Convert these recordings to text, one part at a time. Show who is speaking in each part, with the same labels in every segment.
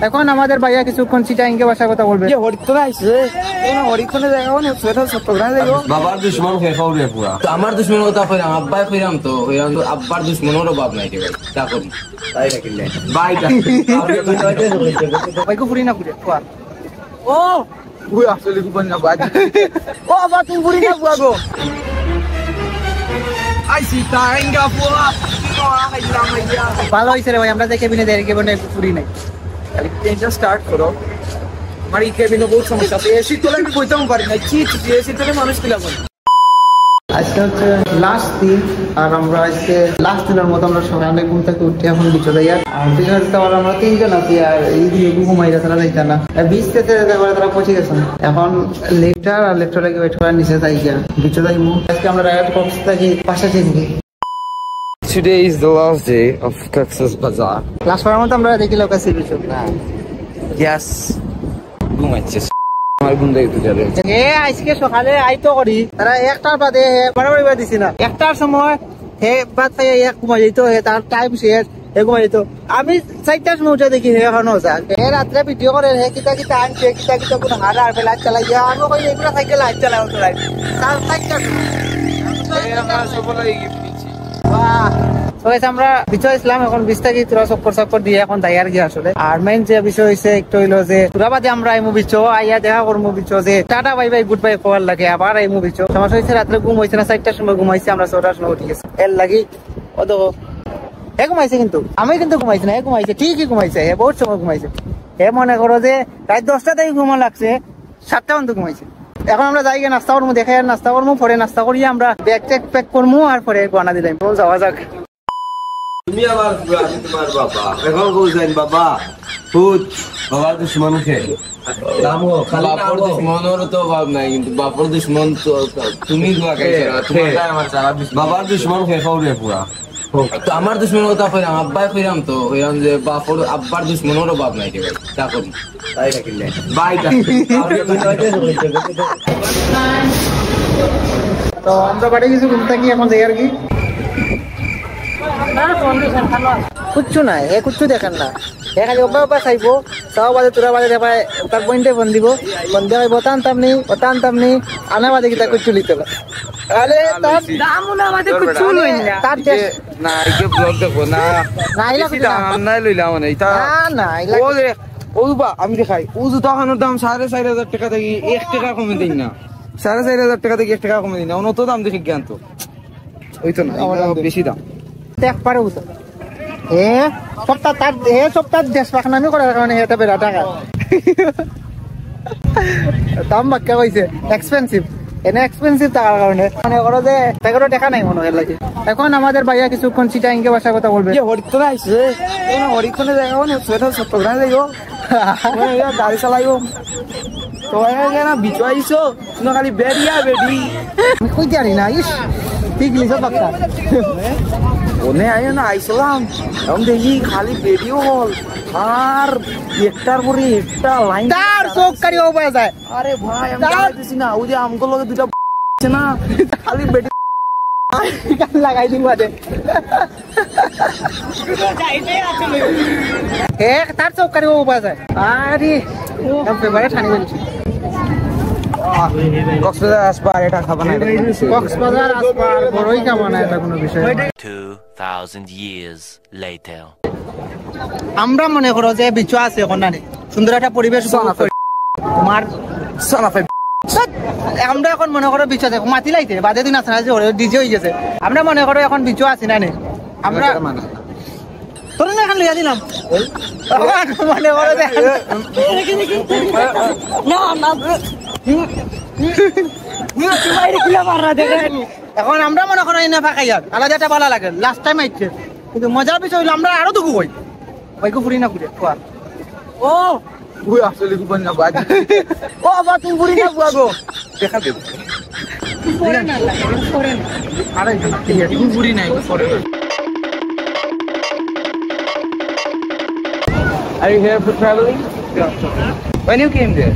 Speaker 1: এখন আমাদের ভাইয়া কিছুক্ষণ চিটাইঙ্গে ভাষার কথা বলবে।
Speaker 2: হরিক্ষণে আইছে হরিক্ষণে জায়গা মানে চট্টগ্রামে যাইব। বাবার দুশ্মন খেয়ে খাও রে পুরা। তো আমার দুশ্মন কথা কইরাম আব্বাই কইরাম তো আব্বার দুশ্মনের অভাব নাই রে ভাই। তা করি তাই রাখিলে বাইটা
Speaker 1: ভাইকে ফুরি না ফুরি কোয়া
Speaker 2: ও ওই আসলে কি বল না বাজ ও আবার তুমি ফুরি না বুয়া গো আইছি তাইঙ্গা পুরা
Speaker 1: ভালো হয়েছে রে ভাই, আমরা দেখে বিনে দেখে বনে ফুরি নাই।
Speaker 2: ট্রেনটা স্টার্ট করো। আমার এই কেবিনে বহুত সমস্যা আছে, এসি তোলা আমি বইতেও পারি না। এসি তোলে মানুষ কিলাম।
Speaker 1: আজকে হচ্ছে লাস্ট দিন, আর আমরা আজকে লাস্ট দিনের মতো আমরা সবাই অনেক ঘুম থেকে উঠে এখন বিচে যাই। আর পিছনে আমরা 3 জন আছি, আর এই দিয়ে ঘুমাইরা তারা যাইতে না বিচ থেকে তারা পৌঁছে গেছেন। এখন লেফটার আর লেফটার লাগে ওয়েট করার নিচে যাই গিয়া বিচে যাইমু। আজকে আমরা রাইড কক্স থেকে পাশে চিনবি।
Speaker 2: Today is the last day of Cox's Bazaar.
Speaker 1: Last বারের মতো আমরা দেখি লোক আছে বিচে না।
Speaker 2: Yes. ঘুমাইছে আমার ঘুম দেখতে যাবে।
Speaker 1: আজকে সকালে আইতো করি তারা 1টার বাদে বাড়াবাড়ি বাদ দিছি না। 1টার সময় হে বাদ পাই ঘুমা যেত, তার টাইম শেষ ঘুমা যেত। আমি 4টার সময় উঠে দেখি এখনো যাক রাত্রে ভিডিও করে কিতা কিতা আনছে কিতা কিতা কোনো হারা আর লাইট চালাই গিয়া আমি কই এগুলা সাইকেল লাইট চালাও তো লাইট তার 4টার
Speaker 2: আমরা সবাই গিফট দিচ্ছি।
Speaker 1: বাহ আমরা বিচয় ইসলাম এখন বিস্তারিত তোরা চক্কর দিয়ে এখন দায়ার গিয়ে আসলে। আর মেইন যে বিষয় হয়েছে একটু হইলো যে তোরা বাদে আমরা এই মুভি চো আইয়া দেখা করবো বিচো যে টাটা বাই বাই গুড বাই কোয়ার লাগে আবার এই মুভি চো। সমস্যা হয়েছে রাত্রে ঘুম হয়েছে না, 4টার সময় ঘুমাইছে, আমরা 6টার সময় উঠে গেছি। এর লাগি ও দেখো হে ঘুমাইছে, কিন্তু আমি কিন্তু ঘুমাইছি না, হে ঘুমাইছে ঠিকই ঘুমাইছে, হে বহুত সময় ঘুমাইছে। হে মনে করো যে রাত 10টা থেকে ঘুমা লাগছে, 7টা পর্যন্ত ঘুমাইছে। এখন আমরা যাই গিয়ে নাস্তা করবো, দেখে নাস্তা করবো, পরে নাস্তা করিয়ে আমরা ব্যাগ ট্যাগ প্যাক করবো আর পরে বানা দিলাম যাওয়া যাক।
Speaker 2: তুমি আবার আমি তোমার বাবা এখন কই যাইন বাবা খুদ বাবার দুশ্মন খেয়ে বাপর দুশ্মনের তো অভাব নাই, কিন্তু বাপর দুশ্মন তো তুমি বাবার দুশ্মন খেয়ে খাও রে পুরা। তো আমার দুশ্মনের কথা কইরাম আব্বাই কইরাম তো যে বাপর আব্বার দুশ্মনের অভাব নাই রে ভাই। তা করি তাই রাখিলে বাইটা
Speaker 1: তো আমরা বাড়ি কিছু ঘুম থাকি এখন যাই আর কি কুচ্ছু নাই, এ কুচ্ছু দেখেন না, এ খালি অব্বা চাইবো চাও বাজে তোরা বাজে দেখায় তার পয়েন্টে ফোন দিব, ফোন দেখাইব টানতাম নি আনা বাজে কি তা কুচ্ছু লিতে হবে। আরে তার কুচ্ছু লই না, তার
Speaker 2: না আইকে ব্লগ দেখো না নাই লইলাম না এটা
Speaker 1: না
Speaker 2: ও রে ও বা আমি দেখাই ও জুতা খানোর দাম 4,500 টাকা থেকে 1 টাকা কমে দিন না, 4,500 টাকা থেকে 1 টাকা কমে দিন না, অন্য তো দাম দেখি জ্ঞান তো ওই তো না বেশি দাম
Speaker 1: দেখ পারে তো সপ্তাহ দেশ পাখনামি করার কারণে এটা বেড়া টাকা দাম বাক্যা কইছে এক্সপেন্সিভ, এনে এক্সপেন্সিভ টাকার কারণে মানে করো যে টাকারও দেখা নাই মনে হয় লাগে। এখন আমাদের ভাইয়া কিছুক্ষণ চিটাইঙ্গে ভাষার কথা বলবে।
Speaker 2: হরিক্ষণে আইছে হরিক্ষণে জায়গা মানে চট্টগ্রামে যাইব গাড়ি চালাইব তো না বিচ আইছো খালি বেড়িয়া বেডি
Speaker 1: আমি কই জানি না ইস ঠিক লিছ বাক্কা
Speaker 2: ওনে আইও না আইসলাম এখন দেখি খালি বেডিও হল আর একটার পরে একটা লাইন
Speaker 1: তার চোখ কারি ও পাওয়া যায়।
Speaker 2: আরে ভাই আমি যাইতেছি না ওই যে আমগুলো লগে দুটা না খালি বেডি
Speaker 1: লাগাই দিন বাদে তার চোখ কারি ও পাওয়া যায়। আরে ফেভারিট ঠানি বলছি
Speaker 2: কক্সবাজার আসবার এটা খাবা না,
Speaker 1: কক্সবাজার আসবার বড়ই খাবা না, এটা কোনো বিষয়।
Speaker 3: 2000 years later
Speaker 1: আমরা মনে করো যে বিচু আছে ওখানে সুন্দর একটা পরিবেশ তোমার আমরা এখন মনে করো বিচু আছে মাতি লাইতে বাদে দিন আছে না যে ডিজে হয়ে গেছে, আমরা মনে করো এখন বিচু আছি না আমরা তোর না এখন লিয়া দিলাম মনে করো যে এখন আমরা মনে করো এই না ফাঁকাই আর আলাদা একটা ভালো লাগে লাস্ট টাইম আইছে, কিন্তু মজার বিষয় হইলো আমরা আরো দুঃখ কই ভাইকে ফুরি না ঘুরে খোয়া ও
Speaker 2: ওই আসলে কি বল না বাজ
Speaker 1: ও বাবা তুমি ফুরি না বুয়া গো
Speaker 2: দেখা দে
Speaker 1: ফরে না আরে
Speaker 2: তুমি ফুরি নাই ফরে। Are you here for traveling?
Speaker 4: Yeah.
Speaker 2: When you came there?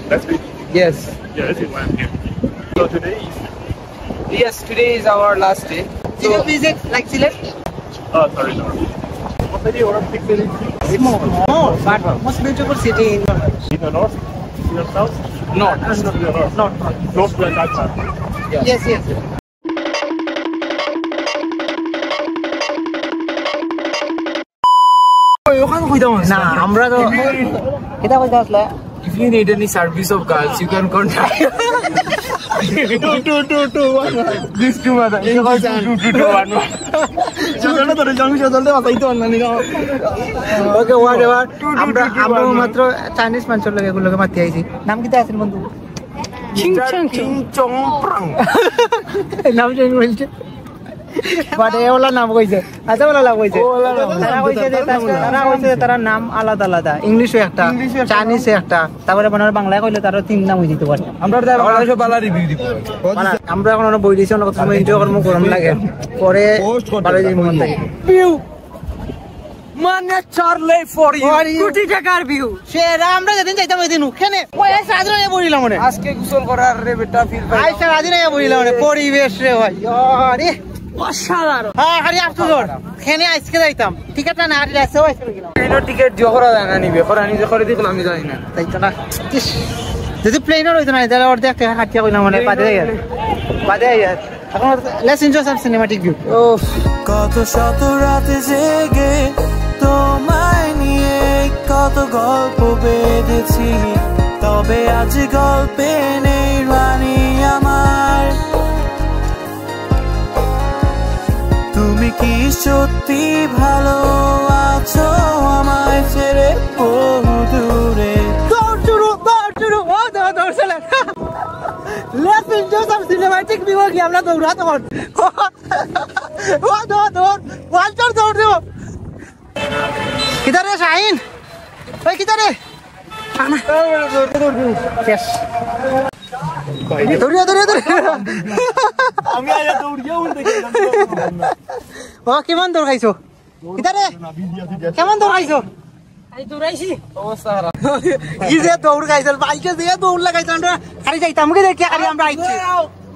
Speaker 4: That's good.
Speaker 2: Yes.
Speaker 4: Yeah, this is why I'm here. So today is...
Speaker 2: Yes, today is our last day.
Speaker 1: Did you visit like Sylhet?
Speaker 4: Sorry. What city or big city?
Speaker 1: Small, but most beautiful city in
Speaker 4: In the north? In the south?
Speaker 1: north.
Speaker 4: In the north.
Speaker 1: North.
Speaker 4: North to that side.
Speaker 1: Yes, yes. না আমরা তো এটা কইতে আসলে
Speaker 2: If you need any service of girls, you can contact.
Speaker 1: These two are Okay, whatever. আমরা মাত্র Chinese মানুষের লগে এগুলোকে মাতি আইছি। নাম কি আছে বন্ধু?
Speaker 2: Ching chong prang.
Speaker 1: নাম চেঞ্জ বলছে। বাট এ ওলা নাম কইছে। আচ্ছা ওলা নাম কইছে। তারা কইছে যে তারা নাম আলাদা আলাদা। ইংলিশে একটা, চাইনিজে একটা, তারপরে মনে হয় বাংলায় কইলে তারও তিন নাম হই যেতে পারে। আমরা
Speaker 2: সব বালা রিভিউ দিব।
Speaker 1: আমরা এখন বই দিছি অনেক সময় এনজয় করব গরম লাগে। পরে ভালো যাই মন থাকে। ভিউ
Speaker 2: মানে চার্লে ফর ইউ।
Speaker 1: কোটি টাকার ভিউ। সেরা আমরা যেদিন যাইতাম ওই দিন ওখানে ওই সারাদিন আয়া বইলাম মনে।
Speaker 2: আজকে গোসল করার রে বেটা ফিল পাই।
Speaker 1: আই সারাদিন আয়া বইলাম মনে পরিবেশ রে ভাই। আরে অসাধারণ। হ্যাঁ খালি আফসোস খেনে আজকে যাইতাম টিকিট না আর যাচ্ছে ওই
Speaker 2: ট্রেনের টিকিট দিও করা যায় না নিবে করা নিজে করে দিলাম আমি জানি না
Speaker 1: তাই তো না যদি প্লেনের হইতো না তাহলে ওর দেখতে হাঁটিয়া কইলাম মানে বাদে যাই এখন let's enjoy some cinematic view
Speaker 5: কত শত রাতে জেগে তোমায় নিয়ে কত গল্প বেঁধেছি তবে আজ গল্পে নেই রানী আমার তুমি কি সত্যি ভালো আছো আমায় ছেড়ে বহু দূরে
Speaker 1: Let's enjoy some cinematic view কি আমরা দৌড়া তখন দৌড় কিধারে শাহিন ওই কিধারে শেষ দৌড়িয়া
Speaker 4: আমি আয়া দৌড়িয়া উল্টে গেলাম।
Speaker 1: ও কেমন দৌড় খাইছো কিধারে কেমন দৌড় খাইছো কি যে দৌড় খাইছিল বাইকে যে দৌড় লাগাইছো আমরা খালি যাইতাম কি দেখি খালি আমরা আইছি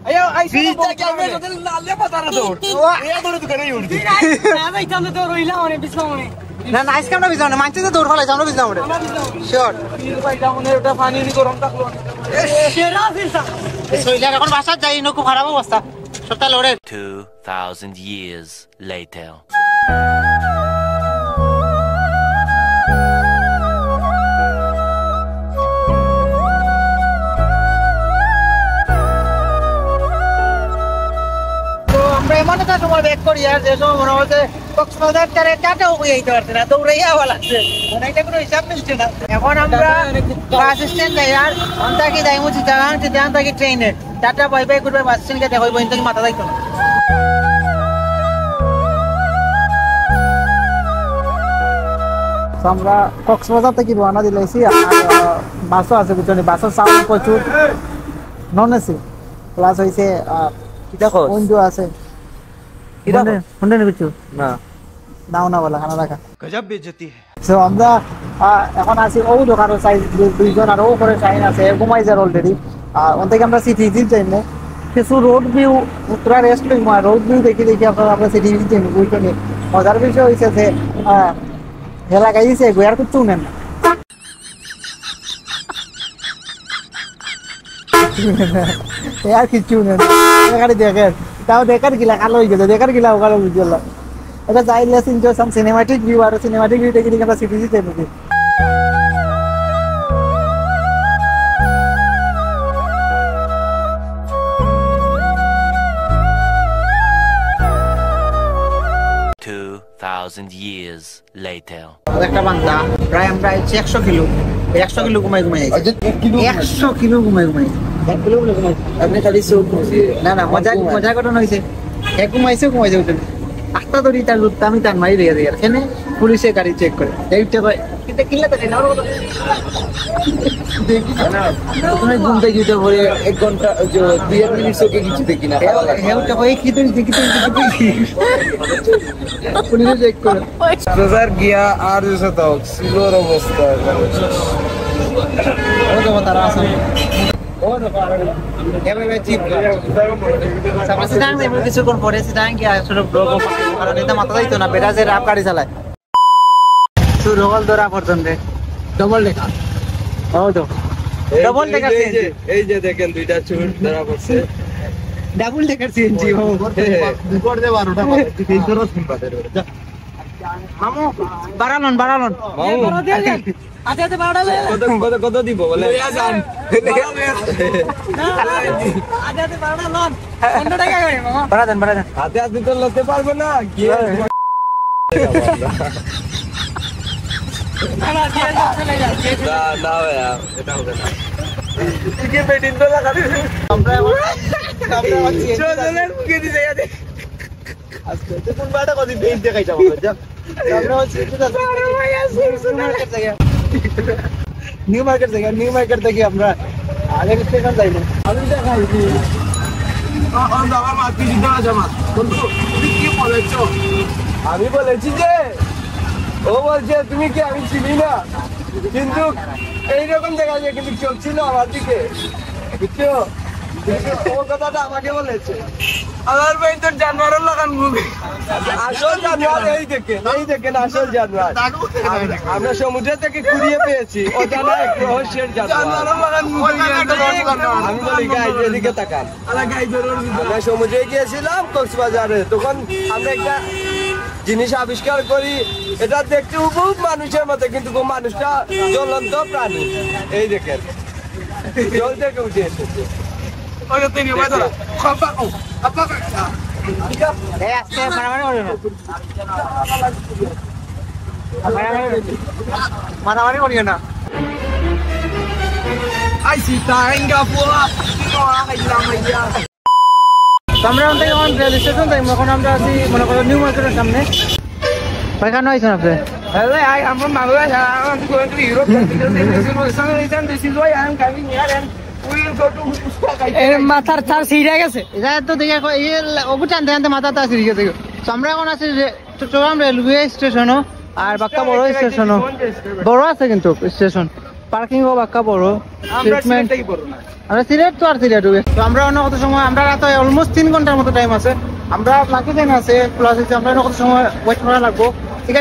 Speaker 2: আয়ো আইছি ক্যামেরা সাথে লালে পাতারা দৌড় এ দৌড়ে তো করেই উঠদি
Speaker 1: না নাইস আমরা বিজাও না মানছে যে দৌড় ফলাইছো আমরা বিজাও না শিওর
Speaker 2: পাইটা মনে ওটা পানি দি গরম থাকলো
Speaker 1: সইলা এখন বাসা যাই না খুব খারাপ অবস্থা সপ্তাহ লড়ে
Speaker 3: 2,000 years later.
Speaker 1: আমরা এমন একটা সময় ব্যাক করি আর যে সময় মনে হচ্ছে কক্সবাজার চারে টাটাও হয়ে যেতে পারছে না দৌড়াইয়া ভালো লাগছে মানে এটা কোনো হিসাব মিলছে না এখন আমরা বাস স্ট্যান্ড যাই আর অন্তাকি যাইমু চিটাগাং থাকি ট্রেনে টাটা বাই বাই করবে বাস স্ট্যান্ডকে দেখো বইন থেকে মাথা যাইতো না আমরা কক্সবাজার থেকে রওনা দিলাইছি আর বাসও আছে পিছনে বাসের সাউন্ড প্রচুর নন এসি প্লাস হইছে
Speaker 2: কি দেখো
Speaker 1: উইন্ডো আছে শুনতে কিছু
Speaker 2: না
Speaker 1: দাও না বলা খানা রাখা
Speaker 2: গজব বেজতি
Speaker 1: সো আমরা এখন আছি ও দোকানের সাইজ দুইজন আর ও করে সাইন আছে ঘুমাইজার অলরেডি আর ওন থেকে আমরা সিটি ভিজিট যাই না কিছু রোড ভিউ পুরা রেস্ট লই মা রোড ভিউ দেখি আমরা সিটি ভিজিট যাই ওইখানে মজার বিষয় হইছে যে হেলা গাইছে গোয়ার কিছু নেন আর কিছু নেন গাড়ি দেখেন তাও দেখার গিলা কালো হয়ে গেছে দেখার গিলা ওখানে বুঝল এটা যাই let's enjoy some cinematic view আর সিনেমাটিক ভিউ দেখি আমরা সিটি ভিজিট যাই
Speaker 3: years later.
Speaker 1: একটা বান্দা প্রায় আমরা 100 কিলো ঘুমাই 100 কিলো ঘুমাই 1 কিলো ঘুমাই
Speaker 2: আপনি খালি চোখ
Speaker 1: না মজা ঘটনা হয়েছে এক ঘুমাইছে ওইটা আটটা ধরি তার রুট আমি তার মারি রেখে দিই এখানে পুলিশে গাড়ি চেক করে এইটা কয় এটা কিনলে তো না
Speaker 2: তুমি ঘুম থেকে উঠে পরে 1 ঘন্টা 2 মিনিট চোখে কিছু দেখি না
Speaker 1: হেউটা কয় কি তুই দেখি পুলিশে চেক করে
Speaker 2: বাজার গিয়া আর যেসব তো সিলোর অবস্থা
Speaker 1: ও তো তারা আছে ও তো এভাবে চিপ সামনে কিছু কোন পরে সিধাং কি আসলে ব্লগ কারণ এটা মাথা যাইতো না বেটা যে রাপ গাড়ি চালায় শুরু হল ধরা পর্যন্ত
Speaker 2: ডবল লেখা
Speaker 1: ও তো ডবল টেকার সিএনজি
Speaker 2: এই যে দেখেন দুইটা চুর ধরা পড়ছে
Speaker 1: ডাবল টেকার সিএনজি ও
Speaker 2: রিপোর্ট দে 12টা বাজে তুই তোর শুনবাতে
Speaker 1: মামু বাড়ালন
Speaker 2: মামু
Speaker 1: আতে বাড়ালে
Speaker 2: কত দিব বলে যান
Speaker 1: আতে বাড়ালন 15 টাকা করে মামা বাড়া দেন
Speaker 2: হাতে হাতে তো লতে পারবে না কি না ভাইয়া এটা হবে না তুই বেটিন তো লাগা দে
Speaker 1: আমরা
Speaker 2: চলেন মুখে দিতে যাবে
Speaker 1: আজকে তো কোন বাটা কদি বেচ দেখাই যাবো যা আমরা হচ্ছে নিউ মার্কেট থেকে আমরা আগে স্টেশন যাইবো আমি দেখাই
Speaker 2: আমার মাছ কিছু দেওয়া জমা বন্ধু তুমি কি বলেছো আমি বলেছি যে ও বলছে তুমি কি আমি চিনি না কিন্তু এইরকম দেখা যায় কিন্তু চলছিল আমার দিকে বুঝছো ও কথাটা আমাকে বলেছে আমার ভাই তোর জানোয়ারের লাগান মুভি আসল জানোয়ার এই দেখেন আসল জানোয়ার আমরা সমুদ্র থেকে কুড়িয়ে পেয়েছি ও জানা এক রহস্যের জানোয়ার আমি বলি গাইজ এদিকে তাকান আমরা সমুদ্রে গিয়েছিলাম কক্সবাজারে তখন আমরা একটা জিনিস আবিষ্কার করি এটা দেখতে খুব মানুষের মতো কিন্তু মানুষটা জ্বলন্ত প্রাণী এই দেখেন জল থেকে উঠে এসেছে
Speaker 1: আজকে মারামারি করিও না আমরা এখন রেল স্টেশন যাই এখন আমরা আছি মনে করো নিউ মার্কেটের সামনে পাইখানা হয়েছেন আপনি
Speaker 2: I'm from Bangladesh. I'm going to Europe. This is why I'm coming here and we will go to
Speaker 1: মাথার তার ছিঁড়ে গেছে এটা তো দেখে ওগু টানতে টানতে মাথা তার ছিঁড়ে গেছে তো আমরা এখন আছি চট্টগ্রাম রেলওয়ে স্টেশনও আর বাক্কা বড় স্টেশনও বড় আছে কিন্তু স্টেশন পার্কিং ও বাক্কা বড় ট্রিটমেন্ট আমরা সিলেট তো আর সিলেট তো আমরা অন্য কত সময় আমরা রাত অলমোস্ট 3 ঘন্টার মতো টাইম আছে আমরা লাকি টাইম আছে প্লাস আমরা কত সময় ওয়েট করা লাগবো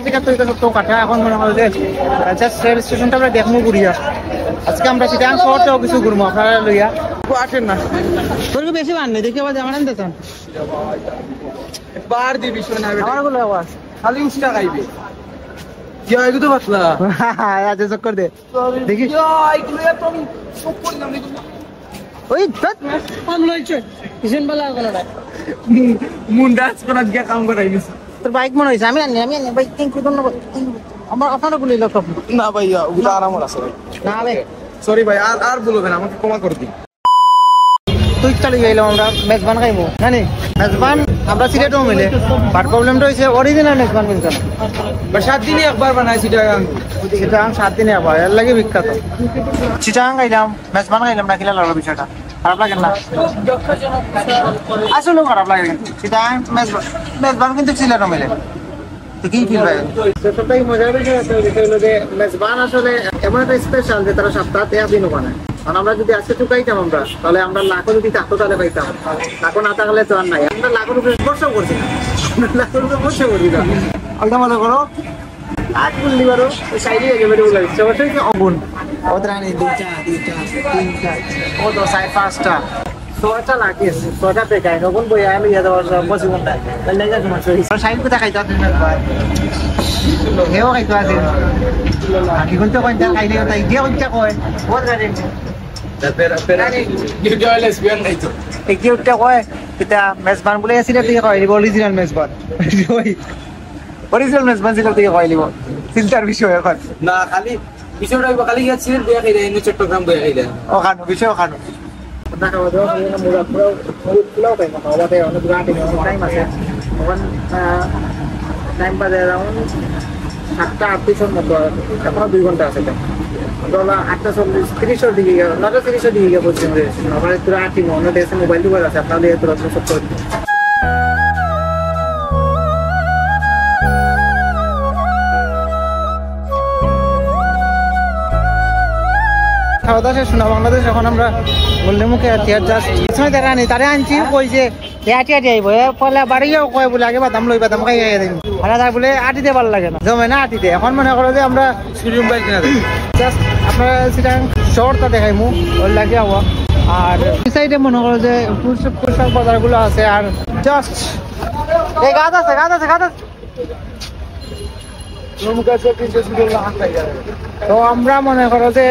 Speaker 1: টিকা তো এটা সব কাটা এখন মনে হয় যে জাস্ট রেল স্টেশনটা আমরা দেখবো ঘুরিয়া আজকে আমরা চিটাং শহরটাও কিছু ঘুরবো আপনারা লইয়া আসেন না তোর বেশি বার নেই দেখি আবার আমার আনতে চান
Speaker 2: বার দিবি শোনা
Speaker 1: আমার গুলো আবার
Speaker 2: খালি উস্তা খাইবি কি হয় তো পাতলা
Speaker 1: আজ চক্কর দে দেখি ওই কাম লইছে কিষেন বেলা কোনটা
Speaker 2: মুন্ডাস কোন আজকে কাম করাইনি
Speaker 1: তোর বাইক মনে হইছে আমি আনি বাইক থ্যাংক ইউ ধন্যবাদ আমার আপনারা বলি লোক
Speaker 2: না ভাইয়া ওটা আরামর আছে ভাই
Speaker 1: না রে
Speaker 2: সরি ভাই আর বলবেন আমাকে ক্ষমা করে দিন
Speaker 1: তুই চলে গেলাম আমরা মেজবান খাইবো জানি মেজবান আমরা সিলেটও মিলে বাট প্রবলেমটা হইছে অরিজিনাল মেজবান মিলছে না
Speaker 2: 7 দিনে একবার বানাই চিটাগাং
Speaker 1: 7 দিনে আবার এর লাগে বিখ্যাত চিটাগাং খাইলাম মেজবান খাইলাম না কিলা লাগলো বিষয়টা খারাপ লাগে না আসলে খারাপ লাগে কিন্তু চিটাগাং মেজবান কিন্তু সিলেটও মিলে তো কি ফিল ভাই সবটাই মজার বিষয় হলো যে মেজবান আসলে এমন একটা স্পেশাল যে তারা সপ্তাহে 1 দিনও বানায় কারণ আমরা যদি আজকে চুকাইতাম আমরা তাহলে আমরা লাখো যদি থাকতো তাহলে পাইতাম লাখো না থাকলে তো আর নাই আমরা লাখোর উপরে বর্ষা করছি লাখোর উপরে বর্ষা করছি না আলটা মনে করো আজ বললি পারো সাইডে একেবারে উলাই সবটাই কি অগুন ওদের আনি 2টা 3টা ও তো 5টা 6টা লাগে 6টা পেকাই নগুন বই আমি ইয়া দেওয়ার বসে কোনটা লেগা তোমার সরি সাইড কোথা খাইতা তুমি ভাই হেও খাইতো আছে কি কোনটা কোনটা খাইলে তাই দিয়া কোনটা কয় ওর গাড়ি মেজবান বলে সিলেট থেকে কয় অরিজিনাল মেজবান অরিজিনাল মেজবান সিলেট থেকে কয় লিব চিন্তার বিষয় এখন
Speaker 2: না খালি বিষয়টা খালি সিলেট বইয়া খাইলে ইনো চট্টগ্রাম বইয়া খাইলে
Speaker 1: ওখানে বিষয় ওখানে খাওয়া দাওয়া মুড়া পাই না খাওয়া দাওয়া অনেক টাইম আছে ওখান টাইম বাজে অ্যারাউন্ড 7:38 মতো এখনো 2 ঘন্টা আছে ডলার 8:40 দিকে গেল 9:30 দিকে গিয়ে বলছি আমরা পুরো 8 অন্য দেশে মোবাইল দুবার আছে আপনাদের পুরো সব করে খাওয়া দাওয়া শেষ না বাংলাদেশ এখন আমরা বললে মুখে টিয়ার জাস্ট সময় তারা আনি তারা আনছি কই যে আটি আইব পয়লা বাড়িও কয় বলে আগে বাদাম খাই দিন আর তার বলে আটিতে ভালো লাগে না জমে না আটিতে এখন মনে করো যে আমরা
Speaker 2: সুরিম বাইক না
Speaker 1: জাস্ট আপনারা সেটা শর্টটা দেখাইমু ওর লাগে হওয়া আর এই সাইডে মনে করো যে পোশাক বাজার গুলো আছে আর জাস্ট এই গাছ আছে তো আমরা মনে করো যে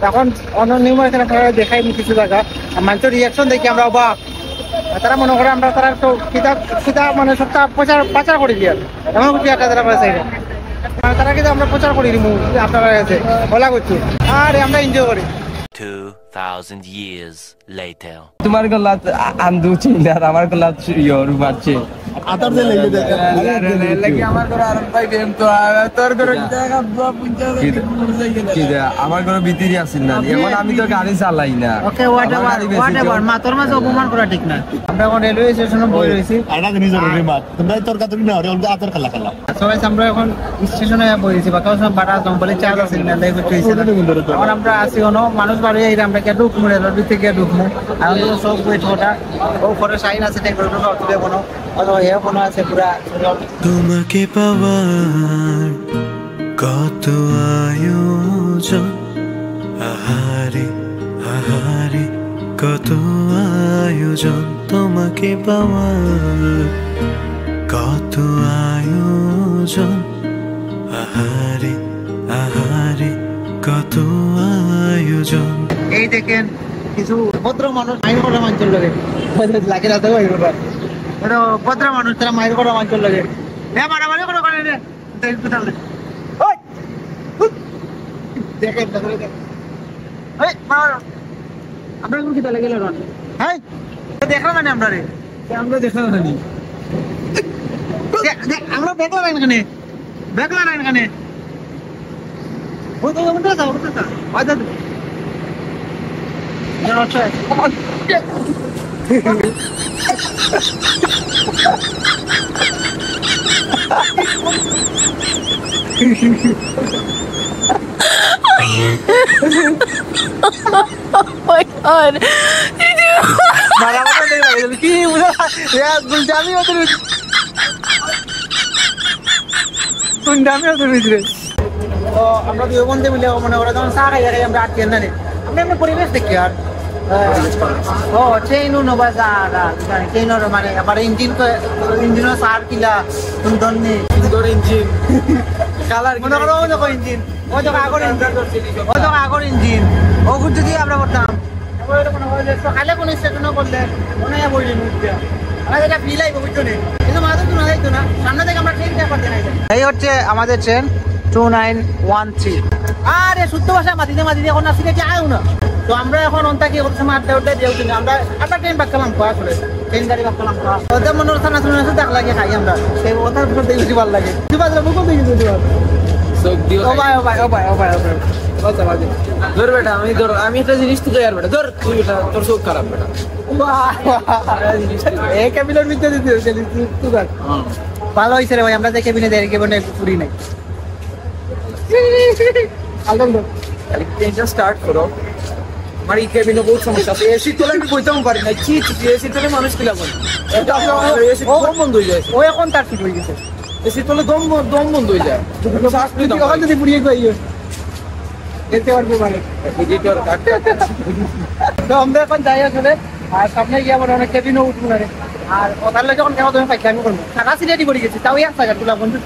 Speaker 1: এখন অনন্য এখানে দেখাই কিছু জায়গা মানুষের রিয়াকশন দেখি আমরা অবাক তারা মনে করে আমরা তারা তো কিতাব মানে সবটা প্রচার করে দিই এমন কিছু একটা তারা পাশে তারা কিন্তু আমরা প্রচার করি আপনারা কাছে বলা করছি আর আমরা এনজয় করি
Speaker 3: 2000 years later.
Speaker 2: তোমার গলা আন্দু চিনার আমার গলা ইয়র মারছে
Speaker 4: আতার যে লেগে দেখে
Speaker 2: লাগি আমার ঘরে আরাম পাই দেন তো তোর ঘরে টাকা কি দে আমার ঘরে ভিতরি আছিস না এখন আমি তো গাড়ি চালাই না
Speaker 1: ওকে হোয়াটএভার মা তোর মাঝে অপমান করা ঠিক না আমরা এখন রেলওয়ে স্টেশনে বই রইছি
Speaker 4: আইনা জানি জরুরি মাত তোমরা তোর কাতরি না হরে আতার খেলা
Speaker 1: সবাই আমরা এখন স্টেশনে বইছি বা কাউ সব বাড়া জঙ্গলে চার্জ আছে না লাইভ হইছে এখন আমরা আসি ono মানুষ বাড়ি আইরা আমরা কে ঢুকমু রেলওয়ে থেকে ঢুকমু আর আমরা সব ওয়েট ওটা ও পরে সাইন আছে টেক রোড তুলে বনো অথবা এ কোনো আছে পুরা
Speaker 5: তোমাকে পাওয়ার কত আয়োজন আহারে আহারে কত আয়োজন তোমাকে পাওয়ার কত আয়োজন আহারে আহারে কত আয়োজন
Speaker 1: এই দেখেন কিছু ভদ্র মানুষ আইন করা মাঞ্চল লাগে লাগে রাতে ওই ব্যাপার এটা ভদ্র মানুষ তারা মাইর করা মাঞ্চল লাগে হ্যাঁ মারামারি করে করে রে ওই দেখেন ওই আমরা কোন কি তালে গেল না হ্যাঁ দেখলাম না আমরা রে
Speaker 2: আমরা দেখলাম না নি
Speaker 1: আমরা দেখলাম না এখানে ওই তো মন্ডা দাও ওই দাও No, try.
Speaker 6: Oh my god.
Speaker 1: Marah-marah dari lagi. Ki udah ya Gundami atau Gundami atau Ridre. Oh, আমরা দুই বন্ধু মিলে মনে করে যখন চা খাই আমরা আটকে না রে আমরা পরিবেশ দেখি আর ও ট্রেন নো বাজার ট্রেন মানে আবার ইঞ্জিনও সার কিলা সুন্দর নেই
Speaker 2: সুন্দর ইঞ্জিন কালার
Speaker 1: মনে করো ওই দেখো ইঞ্জিন ওই দেখো আগর ইঞ্জিন ওগুলো যদি আমরা করতাম মনে হয় যে খালে কোনো স্টেশনে করলে মনে হয় বললি মুখ দেওয়া আমরা যেটা ফিল আইব বুঝছো না কিন্তু মাথা তো না যাইতো না সামনে থেকে আমরা ট্রেন করতে নাই এই হচ্ছে আমাদের ট্রেন 2913 আরে শুদ্ধ ভাষা মাটিতে এখন আসলে যাও না তো আমরা এখন অন্তা কি করতে সময় আড্ডা দেও কিন্তু আমরা ট্রেন বাক্কালাম আসলে ট্রেন গাড়ি বাক্কালাম ওদের মনের থানা শুনে দেখ লাগে খাই আমরা সেই ওটার ভিতর দেখি বেশি ভালো লাগে তুই বাজরা মুখও দেখি তুই
Speaker 2: সব দিও
Speaker 1: ও ভাই
Speaker 2: ধর বেটা আমি একটা জিনিস তো আর বেটা ধর তুই বেটা তোর চোখ খারাপ বেটা
Speaker 1: এই ক্যাবিনের ভিতরে দিতে তুই ভালো হয়েছে রে ভাই আমরা যে ক্যাবিনে দেয় কেবিনে পুরি নাই
Speaker 2: ট্রেনটা স্টার্ট করো আমার এই ক্যাবিনে বহুত সমস্যা আছে এসি তোলে আমি কইতাম পারি না এসি তোলে মানুষ কিলা বলে এটা এসি দম বন্ধ হয়ে যায়
Speaker 1: ও এখন তার ঠিক হয়ে গেছে
Speaker 2: এসি তোলে দম বন্ধ হয়ে যায় শ্বাস নিতে
Speaker 1: ওখান যদি পুড়িয়ে গিয়ে যেতে পারবো মানে
Speaker 2: এডিটর কাটতে
Speaker 1: তো আমরা এখন যাই আসলে আর সামনে গিয়ে আমরা অনেক ক্যাবিনও উঠবো না আর ওটার লাগে যখন কেমন তুমি পাইছি আমি করবো সারা সিলেটি পড়ে গেছি তাও এক জায়গা তুলা বন্ধু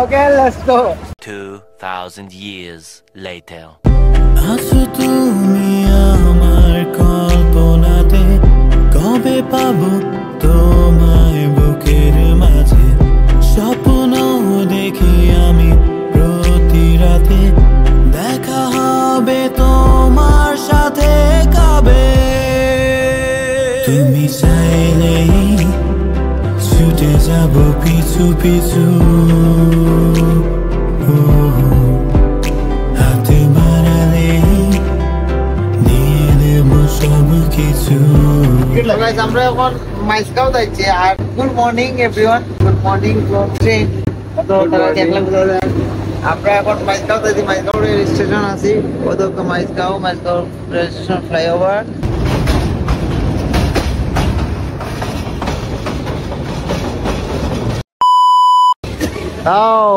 Speaker 1: okay let's go
Speaker 3: 2000 years later.
Speaker 5: আছো তুমি আমার কল্পনাতে কবে পাবো তোমায় বুকের মাঝে স্বপ্ন দেখি আমি প্রতি রাতে দেখা হবে তোমার সাথে কবে তুমি চাইলেই ছুটে যাব পিছু পিছু হাতে বাড়ালে দিয়ে দেব সব কিছু
Speaker 1: আমরা এখন মাইসগাঁও যাচ্ছি আর good morning everyone good morning from train আমরা এখন মাইসগাঁও যাচ্ছি মাইসগাঁও রেল স্টেশন আছি ওদক মাইসগাঁও রেল স্টেশন ফ্লাইওভার তাও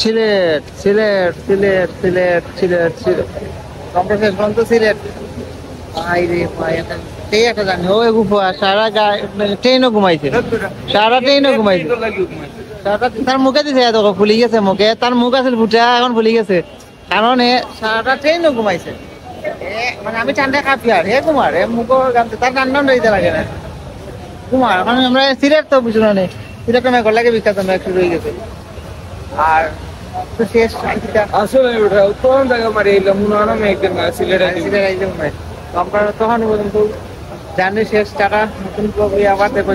Speaker 1: সিলেট সিলেট সিলেট সিলেট সিলেট সিলেট আমরা শেষ পর্যন্ত সিলেট আইরে ভাই সেই একটা জানি ওই গুফা সারা ট্রেনও ঘুমাইছে সারা ট্রেনও ঘুমাইছে তার মুখে দিছে দেখো ফুলি গেছে মুখে তার মুখ আছিল ফুটা এখন ফুলি গেছে কারণ সারা ট্রেনও ঘুমাইছে মানে আমি ঠান্ডা কাঁপি আর হে কুমার হে মুখের গামছে তার ঠান্ডা রইতে লাগে না কুমার মানে আমরা সিলেট তো বুঝলো না সিলেট মেঘর লাগে বিখ্যাত মেঘ শুরু হয়ে গেছে আর তো শেষ
Speaker 2: আসলে ওটা কোন জায়গা মারি এলাম মনে হয় না একদিন সিলেটে
Speaker 1: সিলেট আইলাম ভাই আমরা তখন পর্যন্ত জানি শেষ টাকা নতুন প্রক্রিয়া আবার দেখো